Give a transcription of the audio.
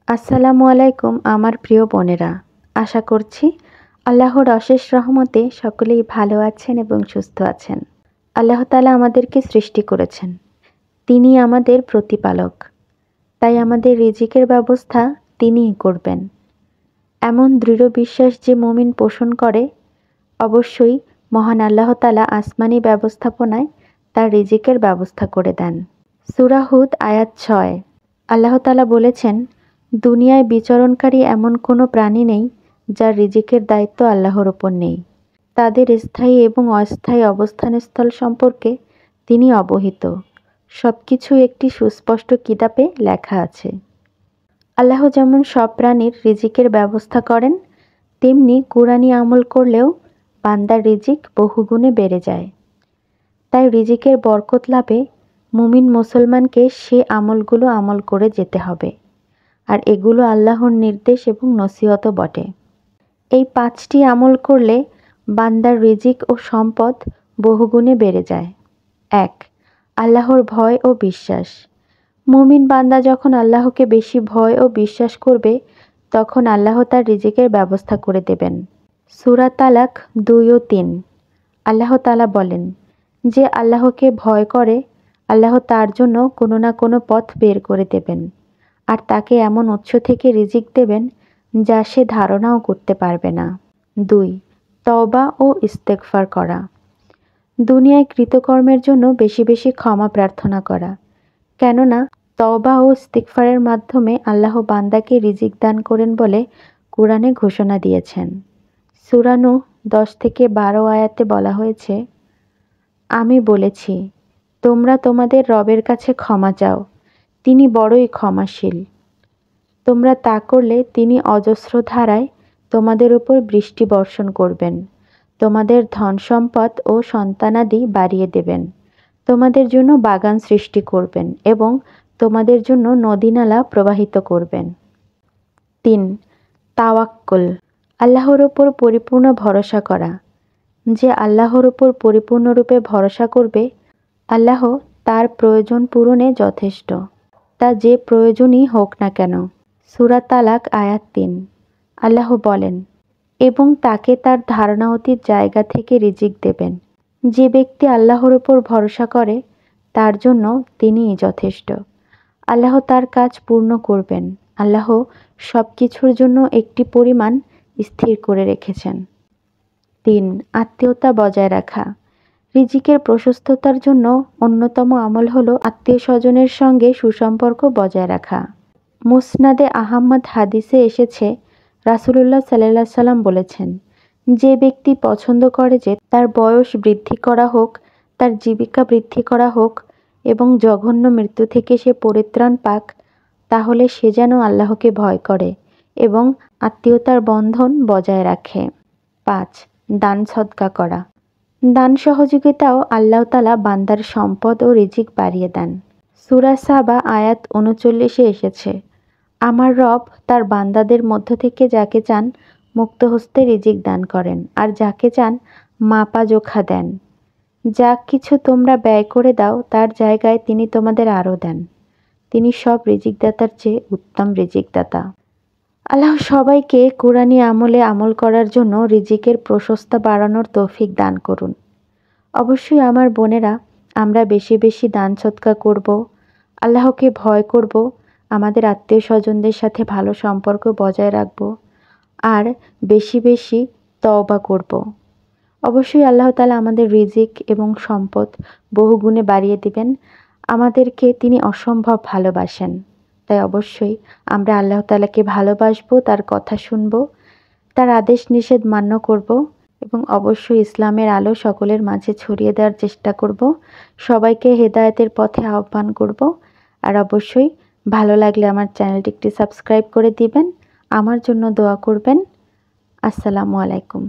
আসসালামু আলাইকুম আমার প্রিয় বোনেরা। আশা করছি আল্লাহর অশেষ রহমতে সকলেই ভালো আছেন এবং সুস্থ আছেন। আল্লাহ তাআলা আমাদেরকে সৃষ্টি করেছেন, তিনি আমাদের প্রতিপালক, তাই আমাদের রিজিকের ব্যবস্থা তিনিই করবেন এমন দৃঢ় বিশ্বাস যে মুমিন পোষণ করে, অবশ্যই মহান আল্লাহ তাআলা আসমানি ব্যবস্থাপনায় তার রিজিকের ব্যবস্থা করে দেন। সূরা হুদ আয়াত ৬। আল্লাহ তাআলা বলেছেন, দুনিয়ায় বিচরণকারী এমন কোনো প্রাণী নেই যার রিজিকের দায়িত্ব আল্লাহর ওপর নেই। তাদের স্থায়ী এবং অস্থায়ী অবস্থানস্থল সম্পর্কে তিনি অবহিত। সব কিছু একটি সুস্পষ্ট কিতাবে লেখা আছে। আল্লাহ যেমন সব প্রাণীর রিজিকের ব্যবস্থা করেন, তেমনি কুরআনি আমল করলেও বান্দার রিজিক বহুগুণে বেড়ে যায়। তাই রিজিকের বরকত লাভে মুমিন মুসলমানকে সে আমলগুলো আমল করে যেতে হবে, আর এগুলো আল্লাহর নির্দেশ এবং নসিহতও বটে। এই ৫টি আমল করলে বান্দার রিজিক ও সম্পদ বহুগুণে বেড়ে যায়। ১. আল্লাহর ভয় ও বিশ্বাস। মুমিন বান্দা যখন আল্লাহকে বেশি ভয় ও বিশ্বাস করবে, তখন আল্লাহ তার রিজিকের ব্যবস্থা করে দেবেন। সূরা তালাক ২ ও ৩। আল্লাহ তাআলা বলেন, যে আল্লাহকে ভয় করে আল্লাহ তার জন্য কোনো না কোনো পথ বের করে দেবেন, আর তাকে এমন উৎস থেকে রিজিক দেবেন যা সে ধারণাও করতে পারবে না। ২. তওবা ও ইস্তেগফার করা। দুনিয়ায় কৃতকর্মের জন্য বেশি বেশি ক্ষমা প্রার্থনা করা, কেননা তওবা ও ইস্তিগফারের মাধ্যমে আল্লাহ বান্দাকে রিজিক দান করেন বলে কুরআনে ঘোষণা দিয়েছেন। সূরা নূহ ১০-১২ আয়াতে বলা হয়েছে, আমি বলেছি, তোমরা তোমাদের রবের কাছে ক্ষমা চাও, তিনি বড়ই ক্ষমাশীল। তোমরা তা করলে তিনি অজস্র ধারায় তোমাদের উপর বৃষ্টি বর্ষণ করবেন, তোমাদের ধন সম্পদ ও সন্তানাদি বাড়িয়ে দেবেন, তোমাদের জন্য বাগান সৃষ্টি করবেন এবং তোমাদের জন্য নদীনালা প্রবাহিত করবেন। ৩. তাওয়াক্কুল। আল্লাহর উপর পরিপূর্ণ ভরসা করা। যে আল্লাহর উপর পরিপূর্ণরূপে ভরসা করবে, আল্লাহ তার প্রয়োজন পূরণে যথেষ্ট, তা যে প্রয়োজনই হোক না কেন। সূরা তালাক আয়াত ৩। আল্লাহ বলেন, এবং তাকে তার ধারণা অতীত জায়গা থেকে রিজিক দেবেন। যে ব্যক্তি আল্লাহর উপর ভরসা করে তার জন্য তিনিই যথেষ্ট। আল্লাহ তার কাজ পূর্ণ করবেন। আল্লাহ সব কিছুর জন্য একটি পরিমাণ স্থির করে রেখেছেন। ৩. আত্মীয়তা বজায় রাখা। রিজিকের প্রশস্ততার জন্য অন্যতম আমল হল আত্মীয় স্বজনের সঙ্গে সুসম্পর্ক বজায় রাখা। মুসনাদে আহমদ হাদিসে এসেছে, রাসূলুল্লাহ সাল্লাল্লাহু আলাইহি সাল্লাম বলেছেন, যে ব্যক্তি পছন্দ করে যে তার বয়স বৃদ্ধি করা হোক, তার জীবিকা বৃদ্ধি করা হোক এবং জঘন্য মৃত্যু থেকে সে পরিত্রাণ পাক, তাহলে সে যেন আল্লাহকে ভয় করে এবং আত্মীয়তার বন্ধন বজায় রাখে। ৫. দান সদকা করা। দান সহযোগিতাও আল্লাহ তাআলা বান্দার সম্পদ ও রিজিক বাড়িয়ে দেন। সূরা সাবা আয়াত ৩৯ এসেছে, আমার রব তার বান্দাদের মধ্য থেকে যাকে চান মুক্ত হস্তে রিজিক দান করেন, আর যাকে চান মাপা জোখা দেন। যা কিছু তোমরা ব্যয় করে দাও তার জায়গায় তিনি তোমাদের আরও দেন। তিনি সব রিজিকদাতার চেয়ে উত্তম রিজিকদাতা। আল্লাহ সবাইকে কুরআনি আমলে আমল করার জন্য রিজিকের প্রশস্তা বাড়ানোর তৌফিক দান করুন। অবশ্যই আমার বোনেরা, আমরা বেশি বেশি দান সদকা করব, আল্লাহকে ভয় করব, আমাদের আত্মীয় স্বজনদের সাথে ভালো সম্পর্ক বজায় রাখব, আর বেশি বেশি তওবা করব। অবশ্যই আল্লাহ তাআলা আমাদের রিজিক এবং সম্পদ বহুগুণে বাড়িয়ে দিবেন। আমাদেরকে তিনি অসম্ভব ভালোবাসেন, তাই অবশ্যই আমরা আল্লাহ তাআলাকে ভালোবাসবো, তার কথা শুনবো, তার আদেশ নিষেধ মান্য করব এবং অবশ্যই ইসলামের আলো সকলের মাঝে ছড়িয়ে দেওয়ার চেষ্টা করব। সবাইকে হেদায়েতের পথে আহ্বান করব। আর অবশ্যই ভালো লাগলে আমার চ্যানেলটি একটি সাবস্ক্রাইব করে দিবেন, আমার জন্য দোয়া করবেন। আসসালামু আলাইকুম।